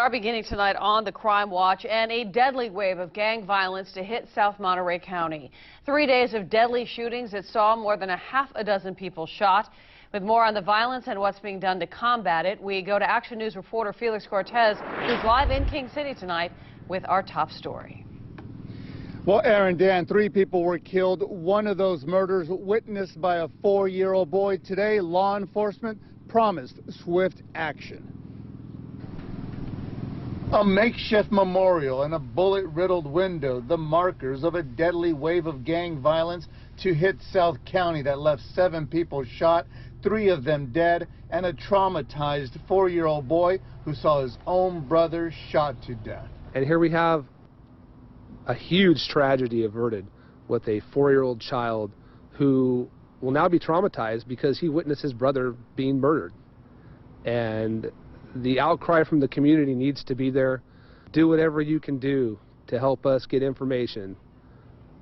are beginning tonight on the Crime Watch, and a deadly wave of gang violence to hit South Monterey County. 3 days of deadly shootings that saw more than half a dozen people shot. With more on the violence and what's being done to combat it, we go to Action News reporter Felix Cortez, who's live in King City tonight with our top story. Well, Aaron, Dan, 3 people were killed. One of those murders witnessed by a 4-year-old boy. Today, law enforcement promised swift action. A makeshift memorial and a bullet-riddled window, the markers of a deadly wave of gang violence to hit South County that left 7 people shot, 3 of them dead, and a traumatized 4-year-old boy who saw his own brother shot to death. And here we have a huge tragedy averted with a 4-year-old child who will now be traumatized because he witnessed his brother being murdered. And the outcry from the community needs to be there. Do whatever you can do to help us get information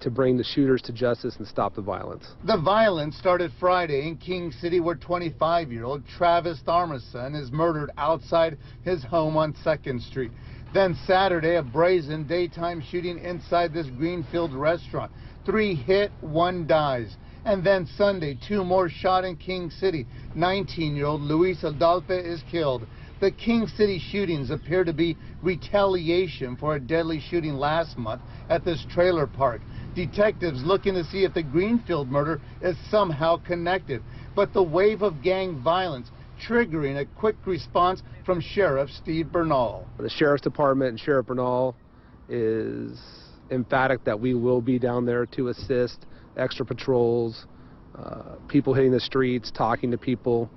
to bring the shooters to justice and stop the violence. The violence started Friday in King City, where 25-year-old Travis Tharmason is murdered outside his home on 2nd Street. Then Saturday, a brazen daytime shooting inside this Greenfield restaurant. 3 hit, 1 dies. And then Sunday, 2 more shot in King City. 19-year-old Luis Adalpe is killed. The King City shootings appear to be retaliation for a deadly shooting last month at this trailer park. Detectives looking to see if the Greenfield murder is somehow connected. But the wave of gang violence triggering a quick response from Sheriff Steve Bernal. The Sheriff's Department and Sheriff Bernal is emphatic that we will be down there to assist, extra patrols, people hitting the streets, talking to people,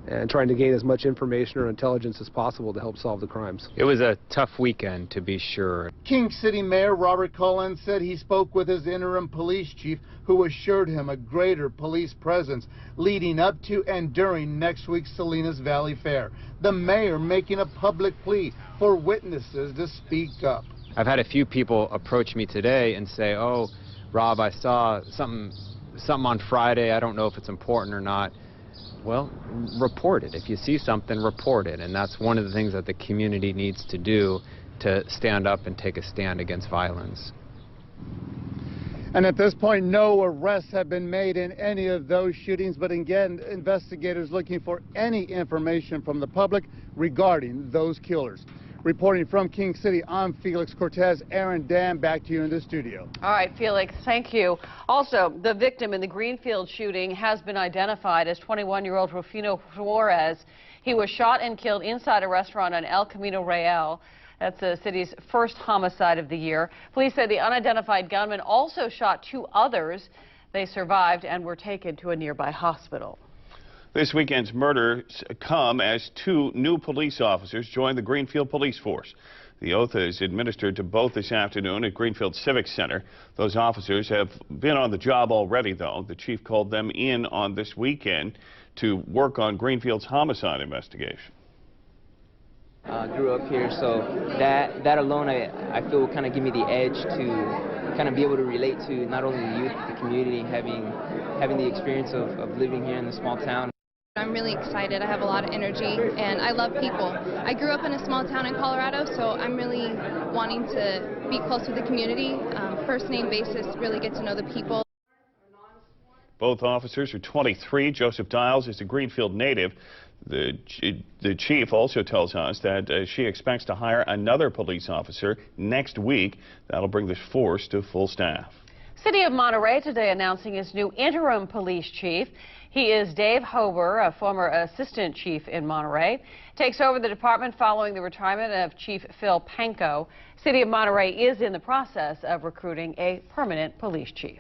and trying to gain as much information or intelligence as possible to help solve the crimes. It was a tough weekend, to be sure. King City Mayor Robert Cullen said he spoke with his interim police chief, who assured him a greater police presence leading up to and during next week's Salinas Valley Fair. The mayor making a public plea for witnesses to speak up. I've had a few people approach me today and say, "Oh, Rob, I saw something on Friday. I don't know if it's important or not." Well, report it. If you see something, report it. And that's one of the things that the community needs to do to stand up and take a stand against violence. And at this point, no arrests have been made in any of those shootings. But again, investigators looking for any information from the public regarding those killers. Reporting from King City, I'm Felix Cortez. Aaron, Dan, back to you in the studio. All right, Felix, thank you. Also, the victim in the Greenfield shooting has been identified as 21-year-old Rufino Flores. He was shot and killed inside a restaurant on El Camino Real. That's the city's first homicide of the year. Police say the unidentified gunman also shot 2 others. They survived and were taken to a nearby hospital. This weekend's murders come as 2 new police officers join the Greenfield Police Force. The oath is administered to both this afternoon at Greenfield Civic Center. Those officers have been on the job already, though. The chief called them in on this weekend to work on Greenfield's homicide investigation. Grew up here, so that alone I feel will kind of give me the edge to kind of be able to relate to not only the youth, but the community, having the experience of living here in the small town. I'm really excited. I have a lot of energy and I love people. I grew up in a small town in Colorado, so I'm really wanting to be close to the community, first name basis, really get to know the people. Both officers are 23. Joseph Dials is a Greenfield native. The chief also tells us that she expects to hire another police officer next week. That'll bring this force to full staff. City of Monterey today announcing its new interim police chief. He is Dave Hober, a former assistant chief in Monterey. Takes over the department following the retirement of Chief Phil Panko. City of Monterey is in the process of recruiting a permanent police chief.